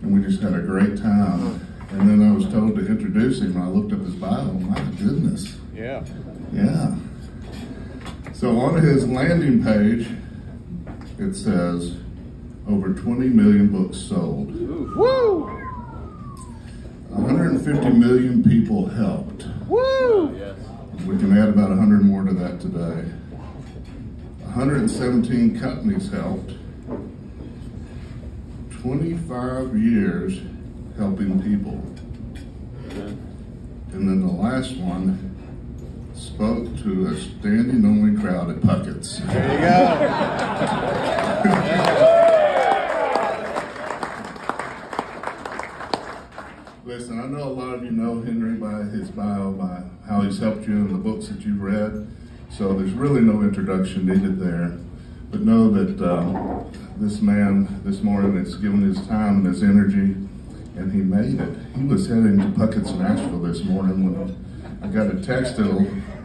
and we just had a great time. And then I was told to introduce him. I looked up his bio. My goodness. Yeah. Yeah. So on his landing page, it says over 20 million books sold. Woo! 150 million people helped. Woo! We can add about 100 more to that today. 117 companies helped. 25 years helping people. And then the last one spoke to a standing only crowd at Pucketts. There you go. Listen, I know a lot of you know Henry by his bio, by how he's helped you in the books that you've read. So there's really no introduction needed there. But know that this man this morning has given his time and his energy, and he made it. He was heading to Pucketts, Nashville this morning when I got a text at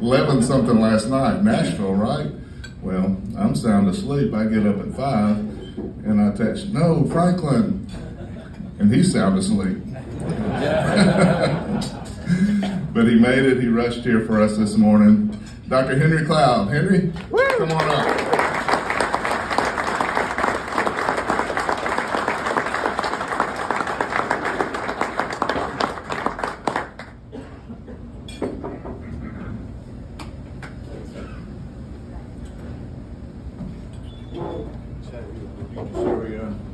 11 something last night. Nashville, right? Well, I'm sound asleep. I get up at 5 and I text, no, Franklin. And he's sound asleep. But he made it. He rushed here for us this morning. Dr. Henry Cloud. Henry, come on up.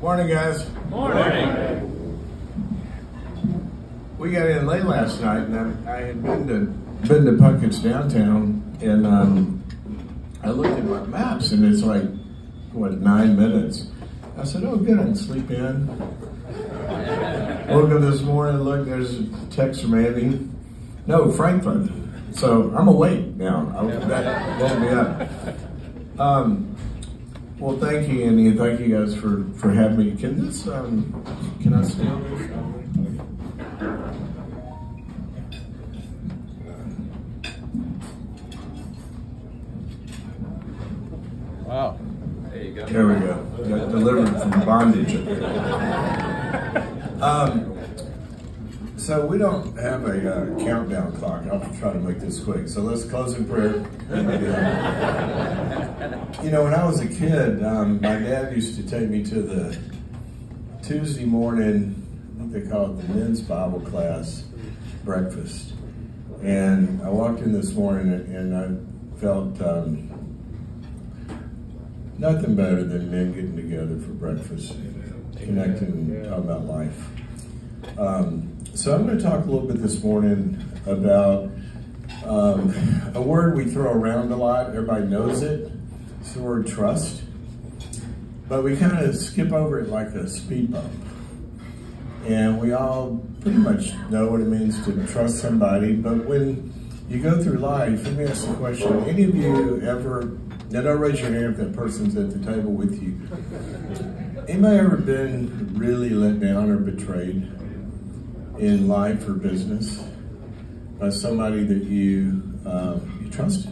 Morning, guys. Morning. We got in late last night, and I had been to Puckett's downtown, and I looked at my maps, and it's like, what, 9 minutes. I said, oh, good, I can sleep in. Woke up this morning, look, there's a text from Andy. No, Franklin. So I'm awake now. That woke me up. Well, thank you, Andy, and thank you guys for having me. Can this, can I stay on this? Wow. There you go. There we go. Got delivered from bondage. So we don't have a countdown clock. I'll try to make this quick. So let's close in prayer. You know, when I was a kid, my dad used to take me to the Tuesday morning, I think they call it the men's Bible class breakfast. And I walked in this morning and I felt nothing better than men getting together for breakfast, connecting and talking about life. So I'm going to talk a little bit this morning about a word we throw around a lot. Everybody knows it. It's the word trust. But we kind of skip over it like a speed bump. And we all pretty much know what it means to trust somebody. But when you go through life, let me ask the question, any of you ever, now don't raise your hand if that person's at the table with you. Anybody ever been really let down or betrayed in life or business by somebody that you trusted?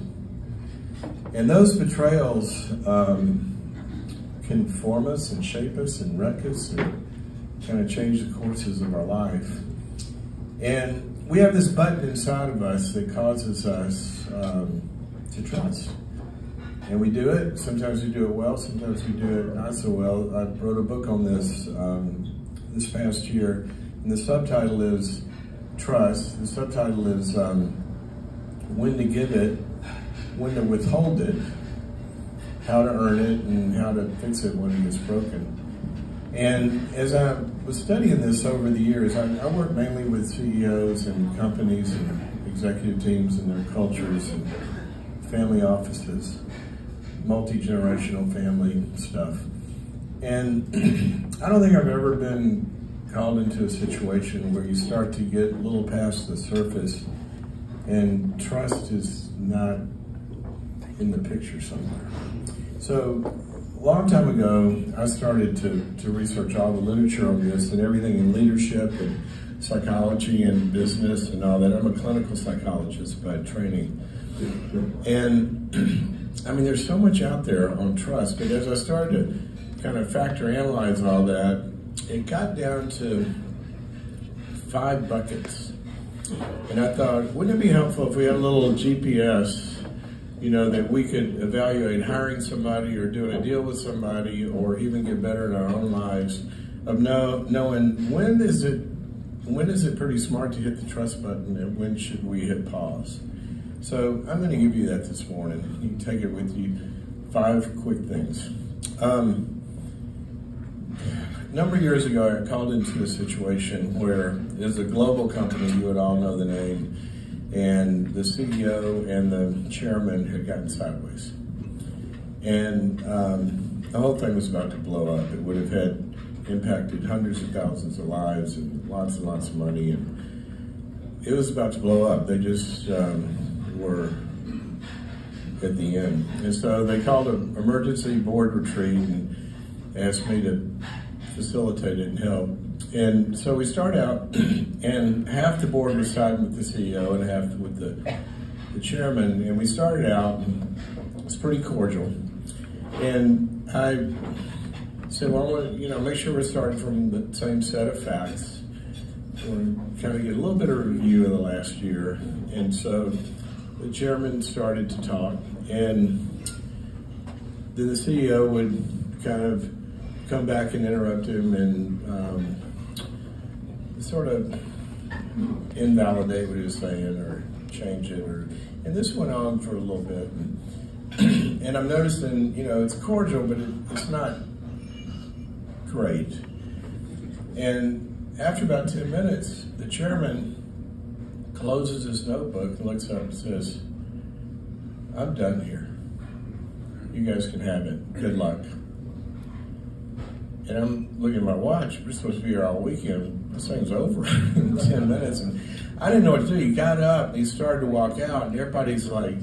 And those betrayals can form us and shape us and wreck us and kind of change the courses of our life. And we have this button inside of us that causes us to trust. And we do it. Sometimes we do it well, sometimes we do it not so well. I wrote a book on this this past year, and the subtitle is Trust. The subtitle is When to Give It, When to Withhold It, How to Earn It, and How to Fix It When It Gets Broken. And as I was studying this over the years, I work mainly with CEOs and companies and executive teams and their cultures and family offices, multi-generational family stuff. And I don't think I've ever been called into a situation where you start to get a little past the surface and trust is not in the picture somewhere. So a long time ago, I started to research all the literature on this and everything in leadership and psychology and business and all that. I'm a clinical psychologist by training. And I mean, there's so much out there on trust, but as I started to kind of factor analyze all that, it got down to 5 Pucketts. And I thought, wouldn't it be helpful if we had a little GPS, you know, that we could evaluate hiring somebody or doing a deal with somebody or even get better in our own lives of knowing when is it pretty smart to hit the trust button and when should we hit pause. So I'm going to give you that this morning. You can take it with you. 5 quick things. A number of years ago, I called into a situation where there's a global company, you would all know the name, and the CEO and the chairman had gotten sideways. And the whole thing was about to blow up. It would have had impacted hundreds of thousands of lives and lots of money, and it was about to blow up. They just were at the end. And so they called an emergency board retreat and asked me to facilitate it and help. And so we start out, and half the board was siding with the CEO and half with the chairman. And we started out, and it was pretty cordial. And I said, well, I want to, you know, make sure we're starting from the same set of facts. We'll kind of get a little bit of review of the last year. And so the chairman started to talk, and then the CEO would kind of come back and interrupt him and sort of invalidate what he was saying or change it, and this went on for a little bit. And I'm noticing, you know, it's cordial, but it's not great. And after about 10 minutes, the chairman closes his notebook and looks up and says, I'm done here. You guys can have it. Good luck. And I'm looking at my watch. We're supposed to be here all weekend. This thing's over in 10 minutes. And I didn't know what to do. He got up, he started to walk out, and everybody's like,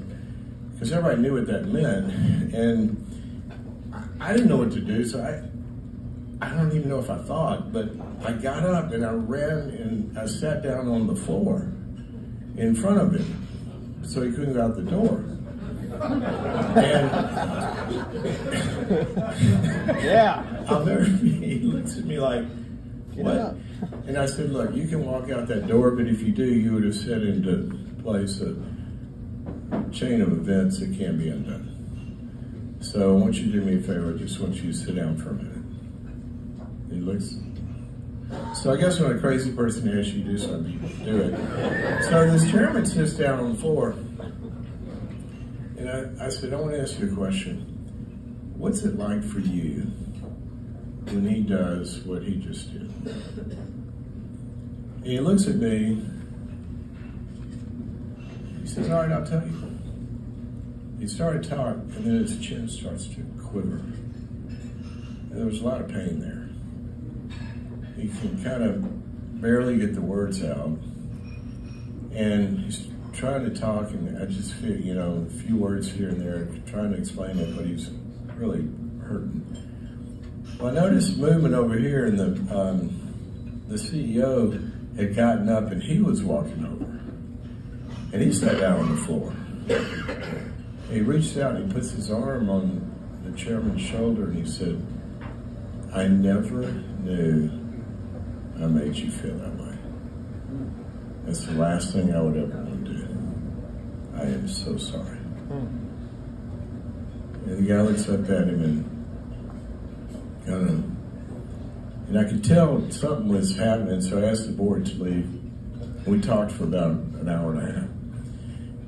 because everybody knew what that meant. And I didn't know what to do, so I don't even know if I thought, but I got up and I ran and I sat down on the floor in front of him so he couldn't go out the door. And Yeah. I'll never he looks at me like, what? And I said, look, you can walk out that door, but if you do, you would have set into place a chain of events that can't be undone. So I want you to do me a favor. I just want you to sit down for a minute. He looks. So I guess when a crazy person asks you to do something, you do it. So this chairman sits down on the floor, and I said, I want to ask you a question. What's it like for you when he does what he just did? And he looks at me, he says, all right, I'll tell you. He started talking, and then his chin starts to quiver. And there was a lot of pain there. He can kind of barely get the words out. And he's trying to talk, and I just feel, you know, a few words here and there, trying to explain it, but he's really hurting. Well, I noticed movement over here, and the CEO had gotten up, and he was walking over. And he sat down on the floor. He reached out, and he puts his arm on the chairman's shoulder, and he said, I never knew I made you feel that way. That's the last thing I would ever want to do. I am so sorry. And the guy looks up at him and kind of, and I could tell something was happening, so I asked the board to leave. We talked for about an hour and a half.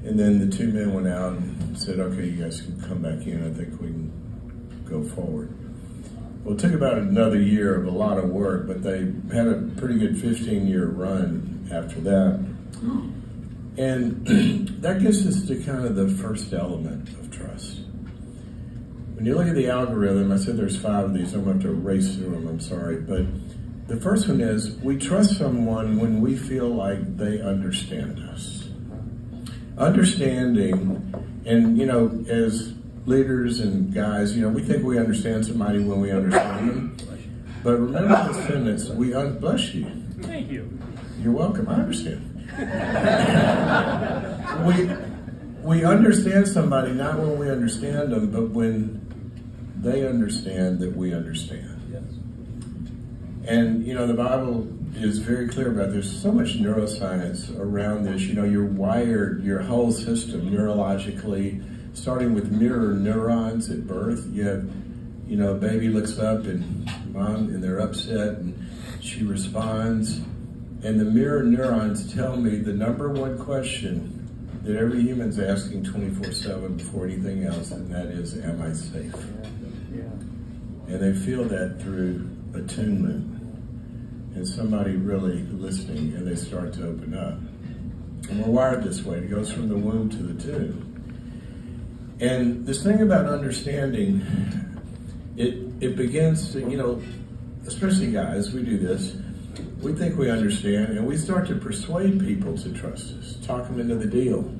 And then the 2 men went out and said, okay, you guys can come back in. I think we can go forward. Well, it took about another year of a lot of work, but they had a pretty good 15-year run after that. And that gets us to kind of the first element of trust. When you look at the algorithm, I said there's 5 of these. I'm going to have to race through them, I'm sorry. But the first one is we trust someone when we feel like they understand us. Understanding, and you know, as leaders and guys, you know, we think we understand somebody when we understand them. But remember the sentence, bless you. Thank you. You're welcome, I understand. we understand somebody not when we understand them, but when they understand that we understand. Yes. And, the Bible is very clear about there's so much neuroscience around this. You're wired, your whole system neurologically, starting with mirror neurons at birth. You have, a baby looks up and mom, and they're upset, and she responds. And the mirror neurons tell me the number one question that every human's asking 24/7 before anything else, and that is, am I safe? And they feel that through attunement and somebody really listening, and they start to open up. And we're wired this way. It goes from the womb to the tomb. And this thing about understanding, it begins to, especially guys, we do this. We think we understand, and we start to persuade people to trust us, talk them into the deal,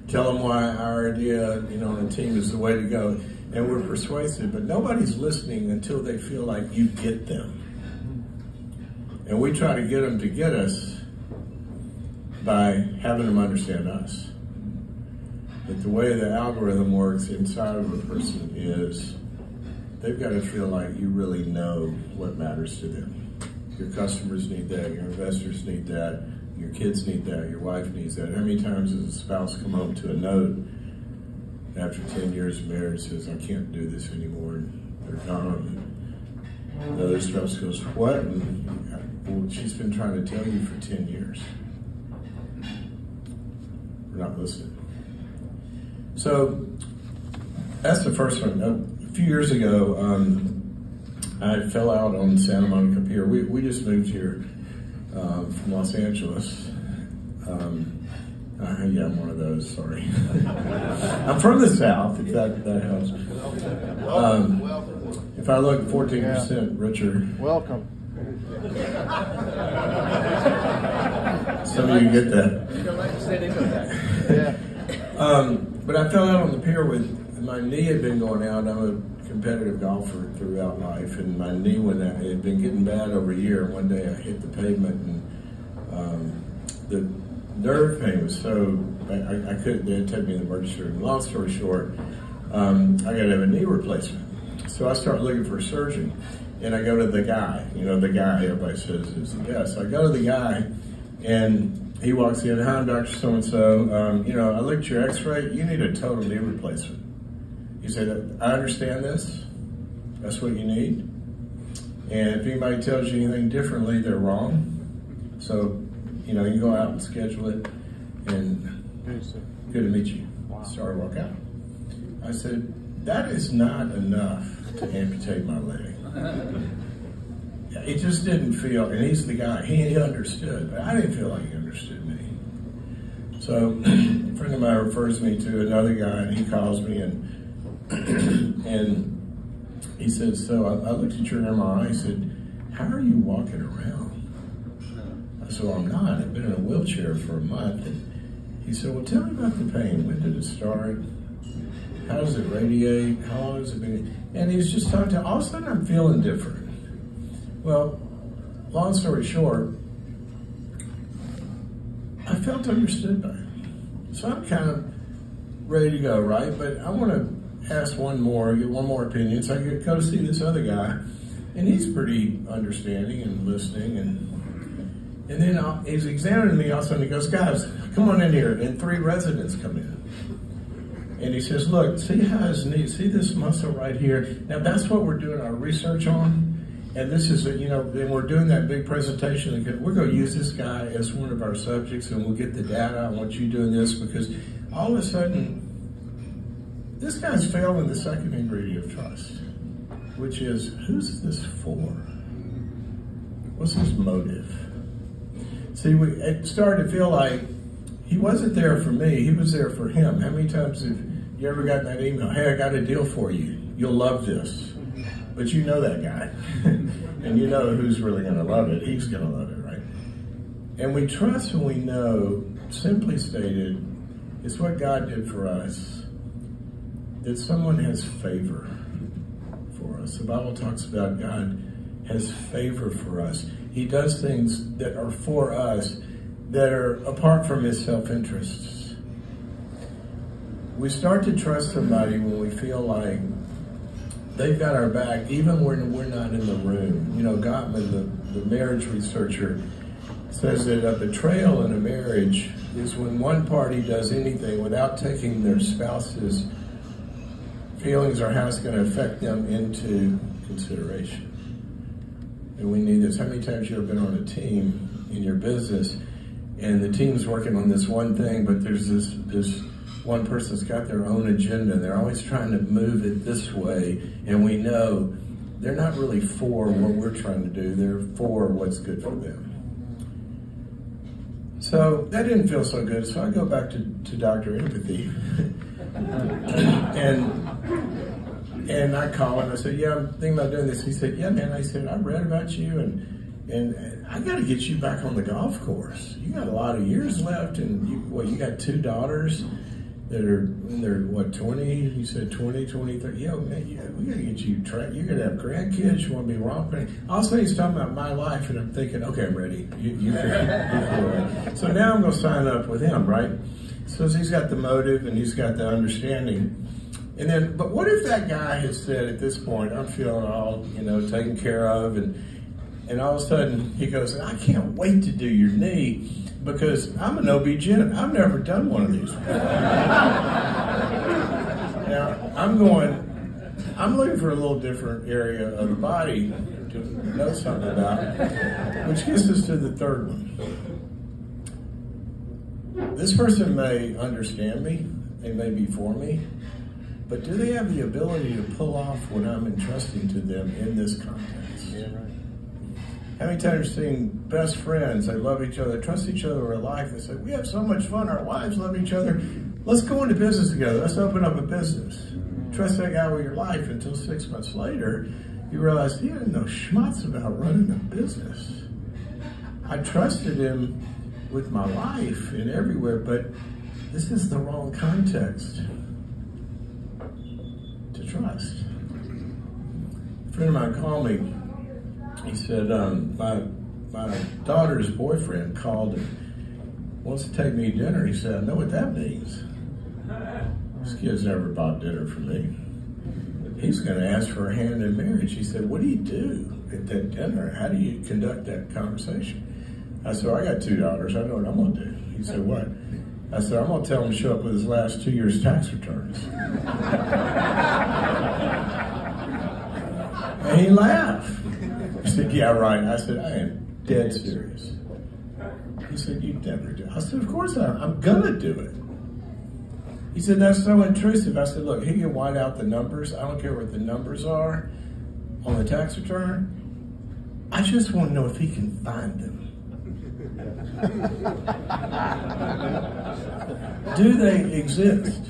tell them why our idea, on a team is the way to go. And we're persuasive, but nobody's listening until they feel like you get them. And we try to get them to get us by having them understand us. But the way the algorithm works inside of a person is they've got to feel like you really know what matters to them. Your customers need that, your investors need that, your kids need that, your wife needs that. How many times does a spouse come home to a note after 10 years of marriage says, I can't do this anymore, and they're gone? And the other spouse goes, what? And, well, she's been trying to tell you for 10 years. We're not listening. So that's the first one. A few years ago, I fell out on Santa Monica Pier. We just moved here from Los Angeles. Yeah, I'm one of those, sorry. I'm from the South, if that helps. If I look 14% richer. Welcome. Some of you get that. Yeah. But I fell out on the pier my knee had been going out. I'm a competitive golfer throughout life, and my knee it had been getting bad over a year. One day I hit the pavement, and the nerve pain was so I couldn't. They had to take me to the emergency room. Long story short, I got to have a knee replacement. So I start looking for a surgeon, and I go to the guy. The guy everybody says is the best. So I go to the guy, and he walks in. Hi, I'm Dr. So-and-so. I looked at your x-ray. You need a total knee replacement. He said, I understand this. That's what you need. And if anybody tells you anything differently, they're wrong. So, you can go out and schedule it. And good to meet you. Wow. Sorry, walk out. I said, that is not enough to amputate my leg. It just didn't feel, and he's the guy, he understood, but I didn't feel like he understood me. So a friend of mine refers me to another guy, and he calls me, and he said, so I looked at your MRI. He said, how are you walking around? I said, well, I'm not. I've been in a wheelchair for a month. And he said, well, tell me about the pain. When did it start? How does it radiate? How long has it been? And he was just talking to, all of a sudden I'm feeling different. Well, long story short, I felt understood by him. So I'm kind of ready to go, right? But I want to ask get one more opinion. So I go to see this other guy, and he's pretty understanding and listening. And then he's examining me. All of a sudden he goes, guys, come on in here. And 3 residents come in. And he says, look, see how his knee, see this muscle right here? Now that's what we're doing our research on. And this is, and we're doing that big presentation. And we're going to use this guy as one of our subjects, and we'll get the data. I want you doing this because all of a sudden, this guy's failing the second ingredient of trust, which is, who's this for? What's his motive? See, it started to feel like he wasn't there for me. He was there for him. How many times have you ever gotten that email? Hey, I got a deal for you. You'll love this. But you know that guy. And you know who's really going to love it. He's going to love it, right? And we trust when we know, simply stated, it's what God did for us, that someone has favor for us. The Bible talks about God has favor for us. He does things that are for us that are apart from his self-interests. We start to trust somebody when we feel like they've got our back even when we're not in the room. You know, Gottman, the marriage researcher, says that a betrayal in a marriage is when one party does anything without taking their spouse's feelings or how it's going to affect them into consideration. And we need this. How many times you have been on a team in your business and the team's working on this one thing, but there's this one person's got their own agenda and they're always trying to move it this way, and we know they're not really for what we're trying to do, they're for what's good for them. So that didn't feel so good, so I go back to Dr. Empathy. And I call him, I said, yeah, I'm thinking about doing this. He said, yeah, man. I said, I read about you, and I got to get you back on the golf course. You got a lot of years left, and you got 2 daughters that are in their, 20? You said 20, 30. Yo, man, we got to get you trained. You're going to have grandkids. You want to be romping. Also, he's talking about my life, and I'm thinking, okay, I'm ready. You So now I'm going to sign up with him, right? So he's got the motive, and he's got the understanding. And then, but what if that guy has said at this point, I'm feeling all, taken care of, and all of a sudden he goes, I can't wait to do your knee because I'm an OB-GYN. I've never done one of these. Now, I'm looking for a little different area of the body to know something about, which gets us to the third one. This person may understand me, they may be for me, but do they have the ability to pull off what I'm entrusting to them in this context? Yeah, right. How many times you've seen best friends, they love each other, trust each other with life, they say, we have so much fun, our wives love each other, let's go into business together, let's open up a business. Trust that guy with your life until 6 months later, you realize he didn't know schmutz about running a business. I trusted him with my life and everywhere, but this is the wrong context to trust. A friend of mine called me. He said, my daughter's boyfriend called and wants to take me to dinner. He said, I know what that means. This kid's never bought dinner for me. He's going to ask for a hand in marriage. He said, what do you do at that dinner? How do you conduct that conversation? I said, well, I got 2 daughters. I know what I'm going to do. He said, what? I said, I'm going to tell him to show up with his last 2 years' tax returns. And he laughed. He said, yeah, right. I said, I am dead serious. He said, you'd never do it. I said, of course I'm going to do it. He said, that's so intrusive. I said, look, he can white out the numbers. I don't care what the numbers are on the tax return. I just want to know if he can find them. Do they exist?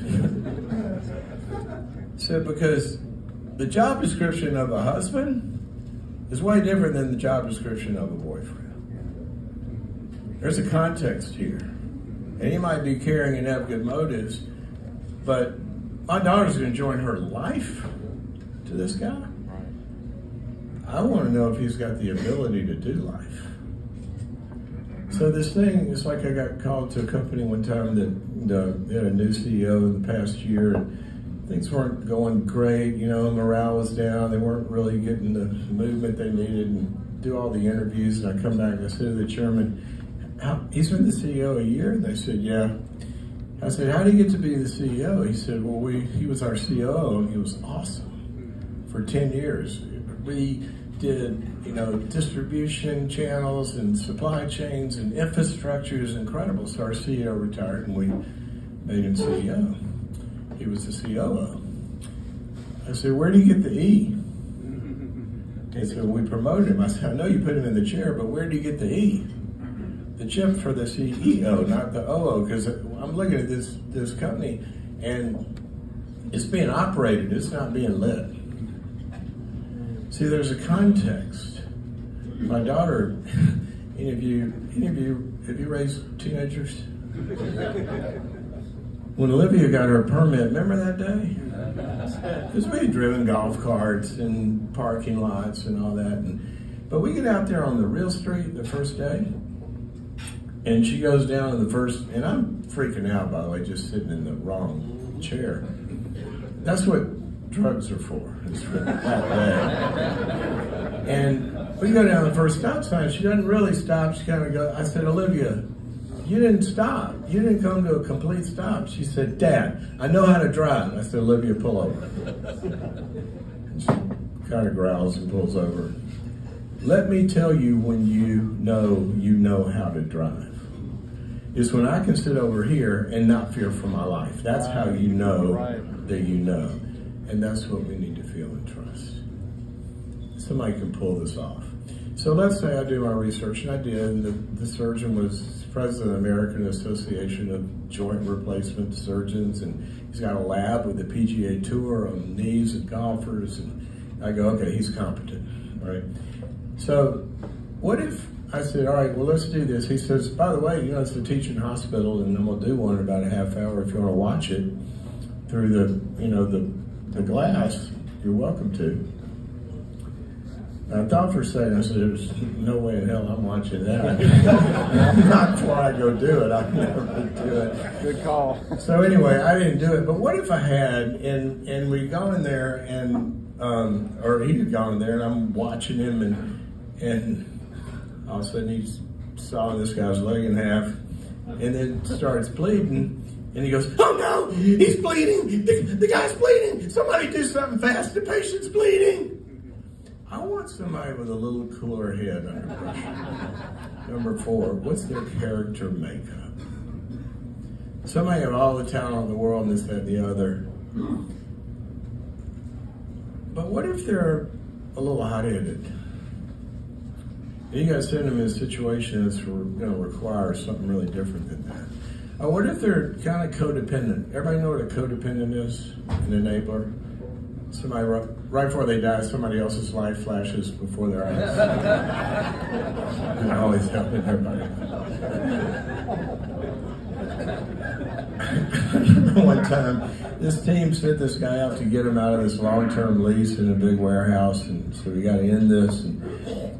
So because the job description of a husband is way different than the job description of a boyfriend. There's a context here. And he might be caring and have good motives, but my daughter's going to join her life to this guy. I want to know if he's got the ability to do life. So this thing, it's like I got called to a company one time that they had a new CEO in the past year, and things weren't going great, morale was down, they weren't really getting the movement they needed, and do all the interviews, and I come back and I said to the chairman, he's been the CEO a year? And they said, yeah. I said, how did he get to be the CEO? He said, well, he was our COO, and he was awesome for 10 years. We did, distribution channels and supply chains and infrastructure is incredible. So our CEO retired and we made him CEO. He was the COO. I said, where did he get the E? He said, we promoted him. I said, I know you put him in the chair, but where did he get the E? The chip for the CEO, not the OO, because I'm looking at this company and it's being operated, it's not being led. See, there's a context. My daughter, any of you, have you raised teenagers? When Olivia got her permit, remember that day? Because we had driven golf carts and parking lots and all that. But we get out there on the real street the first day, and she goes down to the first, and I'm freaking out, by the way, just sitting in the wrong chair. That's what drugs are for. It's for that bad. And we go down the first stop sign. She doesn't really stop. She kind of goes, I said, Olivia, you didn't stop. You didn't come to a complete stop. She said, Dad, I know how to drive. I said, Olivia, pull over. And she kind of growls and pulls over. Let me tell you when you know how to drive. It's when I can sit over here and not fear for my life. That's how you know that you know. And that's what we need to feel and trust. Somebody can pull this off. So let's say I do my research, and I did, and the surgeon was president of the American Association of Joint Replacement Surgeons, and he's got a lab with the PGA Tour on knees and golfers, and I go, okay, he's competent, right? So what if I said, all right, well, let's do this. He says, by the way, it's a teaching hospital, and I'm gonna do one in about a half hour. If you wanna watch it through the glass, you're welcome to. I thought for a second, I said, there's no way in hell I'm watching that. Not before I go do it, I'd never do it. Good call. So anyway, I didn't do it, but what if I had, and we'd gone in there, and, or he'd gone in there, and I'm watching him, and all of a sudden he saw this guy's leg in half, and then starts bleeding, and he goes, oh no, he's bleeding, the guy's bleeding, somebody do something fast, the patient's bleeding. I want somebody with a little cooler head under pressure. Number 4, what's their character makeup? Somebody have all the talent in the world, and this, that, and the other. But what if they're a little hot-headed? You got to send them in a situation that's going to require something really different than that. What if they're kind of codependent? Everybody know what a codependent is? An enabler? Somebody, right before they die, somebody else's life flashes before their eyes. And I always help everybody. One time, this team sent this guy out to get him out of this long-term lease in a big warehouse, and so we got to end this. And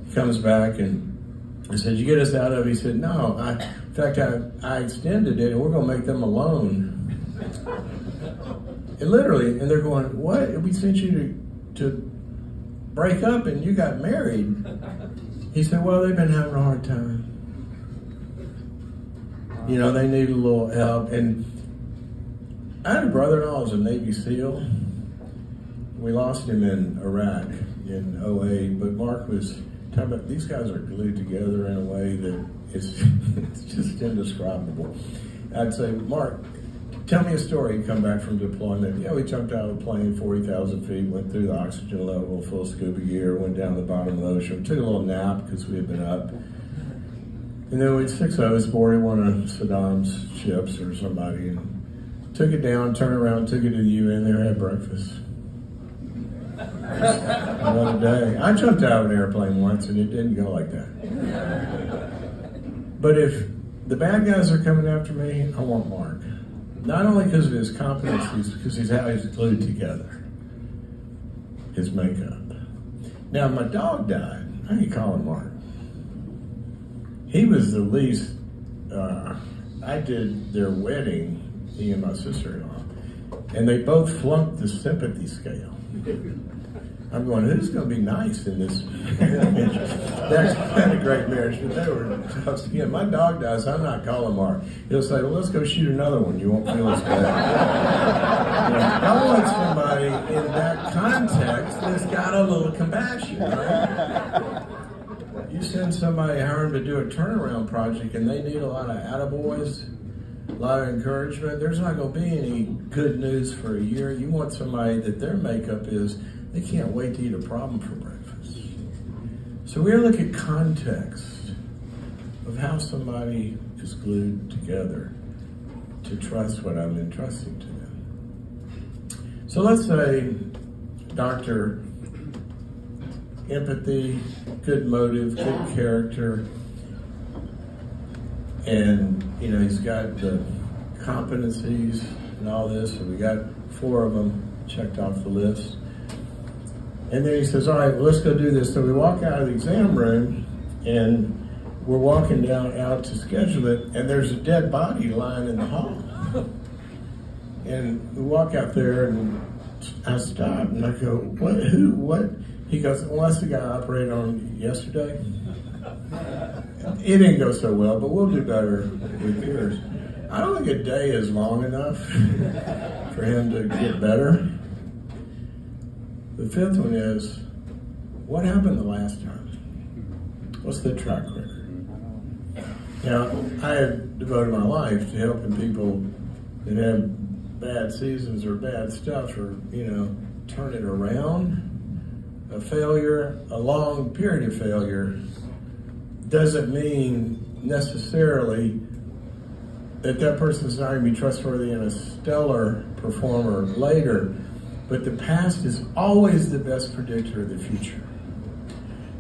he comes back and I said, "You get us out of it?" He said, "No. In fact, I extended it, and we're going to make them a loan." And literally, and they're going, "What? We sent you to break up, and you got married." He said, "Well, they've been having a hard time. They need a little help." And I had a brother-in-law who was a Navy SEAL. We lost him in Iraq in 2008, but Mark was talking about these guys are glued together in a way that it's just indescribable. I'd say, "Mark, tell me a story." He'd come back from deployment. "Yeah, we jumped out of a plane 40,000 feet, went through the oxygen level, full scuba gear, went down the bottom of the ocean, took a little nap because we had been up. And then we 6 of us boarded one of Saddam's ships or somebody and took it down, turned around, took it to the UN, there, had breakfast." Another day. I jumped out of an airplane once and it didn't go like that. But if the bad guys are coming after me, I want Mark. Not only because of his competencies, because he's how he's glued together. His makeup. Now, my dog died. I ain't calling Mark. He was the least, I did their wedding, he and my sister-in-law, and they both flunked the sympathy scale. I'm going, who's going to be nice in this marriage? That's kind of great marriage, but they were tough. Again, my dog dies, I'm not calling Mark. He'll say, well, let's go shoot another one. You won't feel as bad. I want somebody in that context that's got a little compassion, right? You send somebody, hire them to do a turnaround project, and they need a lot of attaboys, a lot of encouragement. There's not going to be any good news for a year. You want somebody that their makeup is, they can't wait to eat a problem for breakfast. So we're going to look at context of how somebody is glued together to trust what I'm entrusting to them. So let's say Dr. Empathy, good motive, good character, and he's got the competencies and all this, so we got 4 of them checked off the list. And then he says, all right, well, let's go do this. So we walk out of the exam room, and we're walking out to schedule it, and there's a dead body lying in the hall. And we walk out there, and I stopped and I go, what, who, what? He goes, well, that's the guy I operated on yesterday. It didn't go so well, but we'll do better with yours. I don't think a day is long enough for him to get better. The fifth one is, what happened the last time? What's the track record? Now, I have devoted my life to helping people that have bad seasons or bad stuff or, turn it around. A failure, a long period of failure, doesn't mean necessarily that person's not going to be trustworthy and a stellar performer later, but the past is always the best predictor of the future.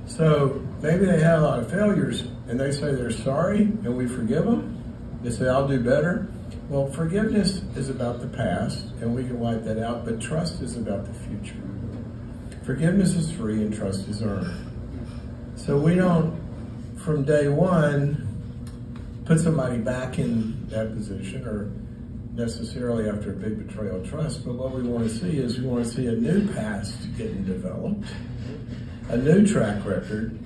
So maybe they had a lot of failures and they say they're sorry and we forgive them. They say, I'll do better. Well, forgiveness is about the past and we can wipe that out, but trust is about the future. Forgiveness is free and trust is earned. So we don't, from day one, put somebody back in that position or necessarily after a big betrayal of trust, but what we want to see is we want to see a new past getting developed, a new track record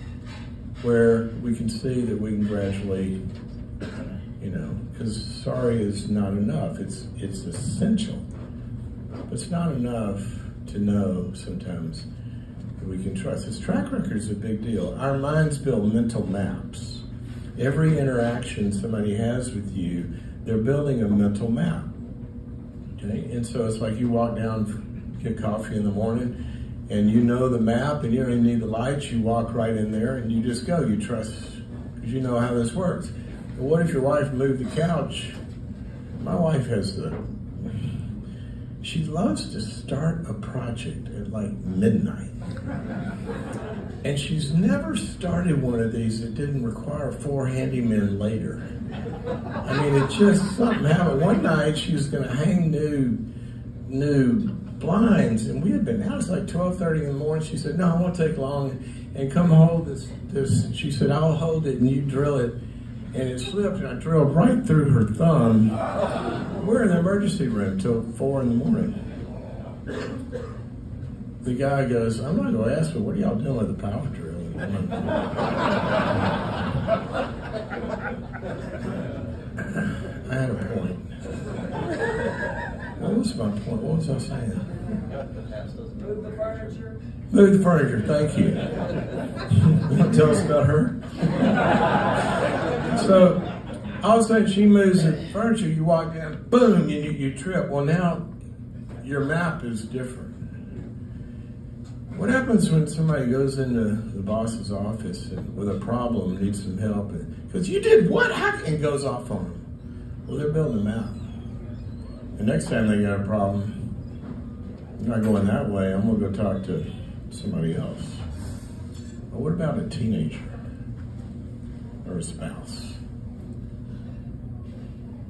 where we can see that we can gradually, because sorry is not enough. It's essential, but it's not enough to know sometimes that we can trust. This track record is a big deal. Our minds build mental maps. Every interaction somebody has with you, they're building a mental map. Okay? And so it's like you walk down, get coffee in the morning, and you know the map, and you don't even need the lights. You walk right in there, and you just go. You trust, because you know how this works. But what if your wife moved the couch? My wife has she loves to start a project at like midnight. And she's never started one of these that didn't require 4 handymen later. I mean, it just something happened. One night she was gonna hang new blinds, and we had been out. It's like 12:30 in the morning. She said, no, it won't take long. And come hold this. She said, I'll hold it and you drill it. And it slipped, and I drilled right through her thumb. We're in the emergency room till 4 in the morning. The guy goes, I'm not going to ask, but what are y'all doing with the power drill? I had a point. What was my point? What was I saying? Move the furniture. Move the furniture, thank you. You want to tell us about her? So, all of a sudden she moves the furniture, you walk down, boom, and you trip. Well, now your map is different. What happens when somebody goes into the boss's office and with a problem, needs some help, because you did what? And goes off on them. Well, they're building a map. The next time they got a problem, I'm not going that way, I'm going to go talk to somebody else. But what about a teenager or a spouse?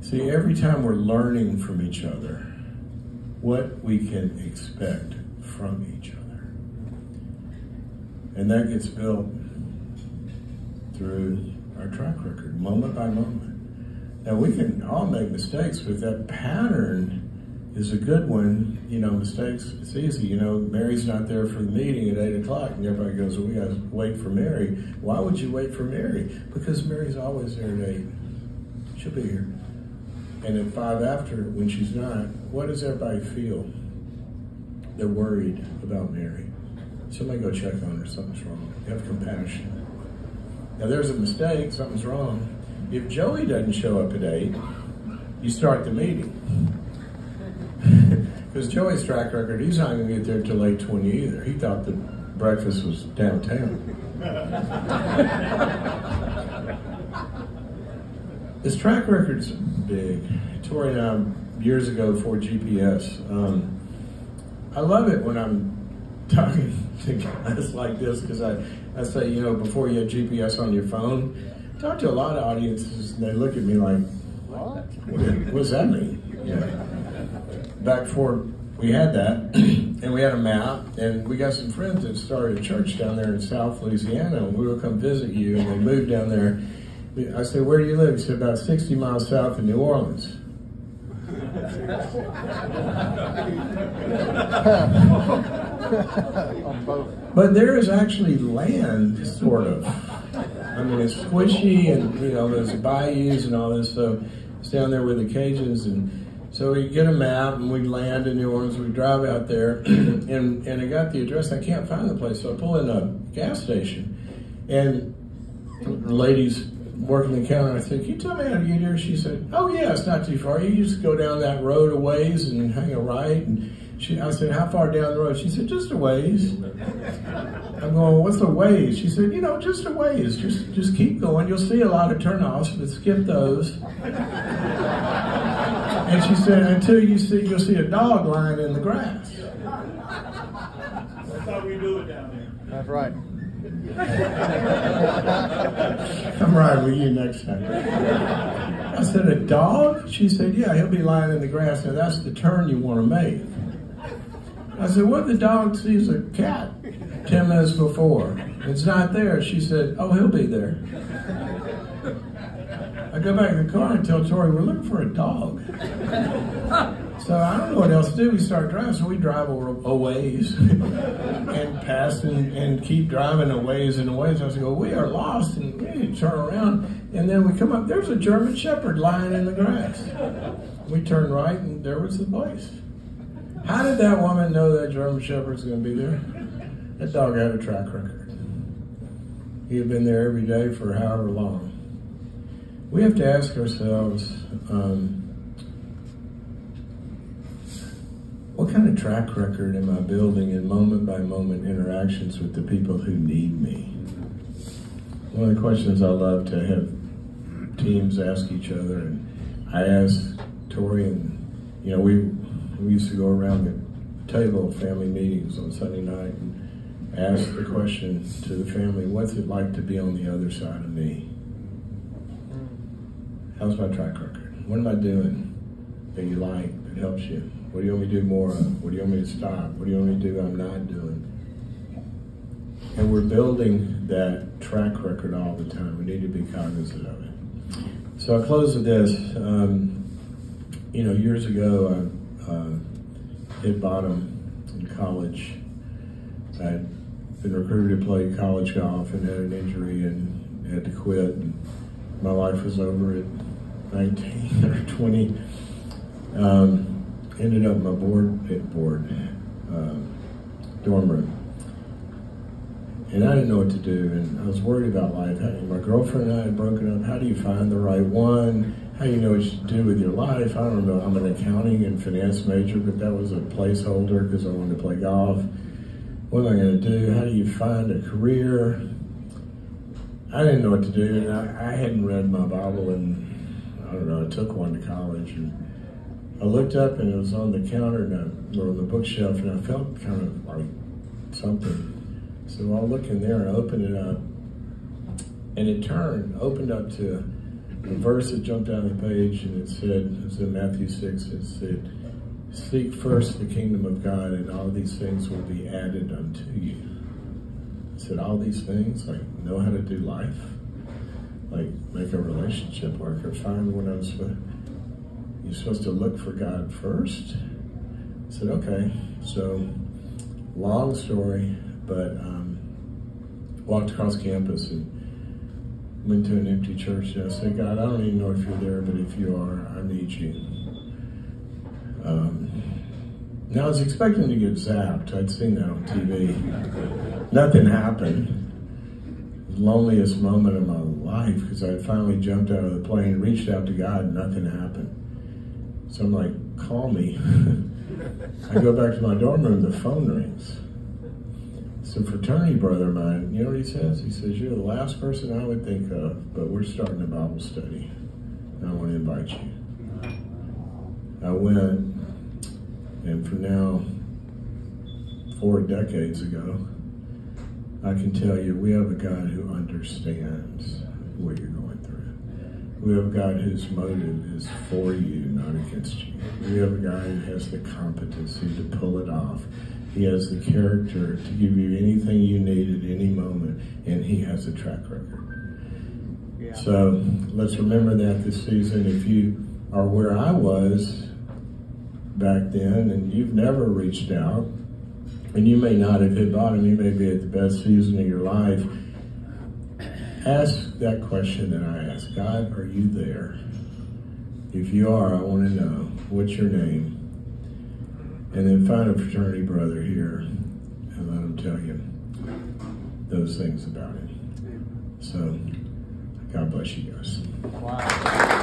See, every time we're learning from each other what we can expect from each other. And that gets built through our track record, moment by moment. Now, we can all make mistakes, but that pattern is a good one. Mistakes, it's easy. Mary's not there for the meeting at 8 o'clock, and everybody goes, well, we got to wait for Mary. Why would you wait for Mary? Because Mary's always there at 8. She'll be here. And at 5 after, when she's not, what does everybody feel? They're worried about Mary. Somebody go check on her, something's wrong. Have compassion. Now there's a mistake, something's wrong. If Joey doesn't show up at 8, you start the meeting. Because Joey's track record, he's not going to get there till 8:20 either. He thought the breakfast was downtown. This track record's big. Tori and I, years ago before GPS, I love it when I'm talking to guys like this, because I say, before you have GPS on your phone, talk to a lot of audiences and they look at me like, what does that mean? Back before we had that, and we had a map, and we got some friends that started a church down there in South Louisiana, and we will come visit you, and they moved down there. I said, where do you live? He said, about 60 miles south of New Orleans. But there is actually land, sort of. I mean, it's squishy, and there's bayous and all this. So it's down there with the Cajuns, and so we get a map and we land in New Orleans. We drive out there, and I got the address. I can't find the place, so I pull in a gas station, and the lady's working the counter. I said, "Can you tell me how to get here?" She said, "Oh yeah, it's not too far. You just go down that road a ways and hang a right." And I said, "How far down the road?" She said, "Just a ways." I'm going, "What's a ways?" She said, "Just a ways. Just keep going. You'll see a lot of turnoffs, but skip those." And she said, "Until you'll see a dog lying in the grass." That's how we do it down there. That's right. I'm riding with you next time. I said, "A dog?" She said, "Yeah, he'll be lying in the grass. Now that's the turn you want to make." I said, "What if the dog sees a cat 10 minutes before? It's not there." She said, "Oh, he'll be there." I go back to the car and tell Tori, "We're looking for a dog." So I don't know what else to do. We start driving, so we drive a ways and pass and keep driving a ways and a ways. I said, "Well, we are lost," and we need to turn around. And then we come up, there's a German Shepherd lying in the grass. We turn right, and there was the place. How did that woman know that German Shepherd's going to be there? That dog had a track record. He had been there every day for however long. We have to ask ourselves, what kind of track record am I building in moment-by-moment interactions with the people who need me? One of the questions I love to have teams ask each other, and I asked Tori, and we used to go around the table of family meetings on Sunday night and ask the question to the family, "What's it like to be on the other side of me? How's my track record? What am I doing that you like, that helps you? What do you want me to do more of? What do you want me to stop? What do you want me to do I'm not doing?" And we're building that track record all the time. We need to be cognizant of it. So I'll close with this. Years ago, I hit bottom in college. I'd been recruited to play college golf and had an injury and had to quit. And my life was over at 19 or 20. Ended up in my dorm room. And I didn't know what to do, and I was worried about life. My girlfriend and I had broken up. How do you find the right one? How do you know what you do with your life? I don't know. I'm an accounting and finance major, but that was a placeholder because I wanted to play golf. What am I going to do? How do you find a career? I didn't know what to do, and I hadn't read my Bible, and I don't know, I took one to college, and I looked up, and it was on the counter, or on the bookshelf, and I felt kind of like something. So I'll look in there and open it up, and it opened up to a verse that jumped out of the page, and it was in Matthew 6, it said, "Seek first the kingdom of God, and all these things will be added unto you." I said, all these things, like know how to do life, like make a relationship work, or find what I'm supposed. You're supposed to look for God first. I said, okay. So, long story, but walked across campus and went to an empty church, and I said, "God, I don't even know if you're there, but if you are, I need you." Now I was expecting to get zapped. I'd seen that on TV. Nothing happened. The loneliest moment of my life, because I finally jumped out of the plane, reached out to God, and nothing happened. So I'm like, "Call me." I go back to my dorm room, the phone rings. It's a fraternity brother of mine. You know what he says? He says, "You're the last person I would think of, but we're starting a Bible study, and I want to invite you." I went, and for now, 4 decades ago, I can tell you, we have a God who understands what you're going through. We have a God whose motive is for you, not against you. We have a God who has the competency to pull it off. He has the character to give you anything you need at any moment, and he has a track record. Yeah. So let's remember that this season. If you are where I was back then and you've never reached out, and you may not have hit bottom, you may be at the best season of your life, ask that question that I asked. God, are you there? If you are, I want to know, what's your name? And then find a fraternity brother here and let him tell you those things about him. So, God bless you guys. Wow.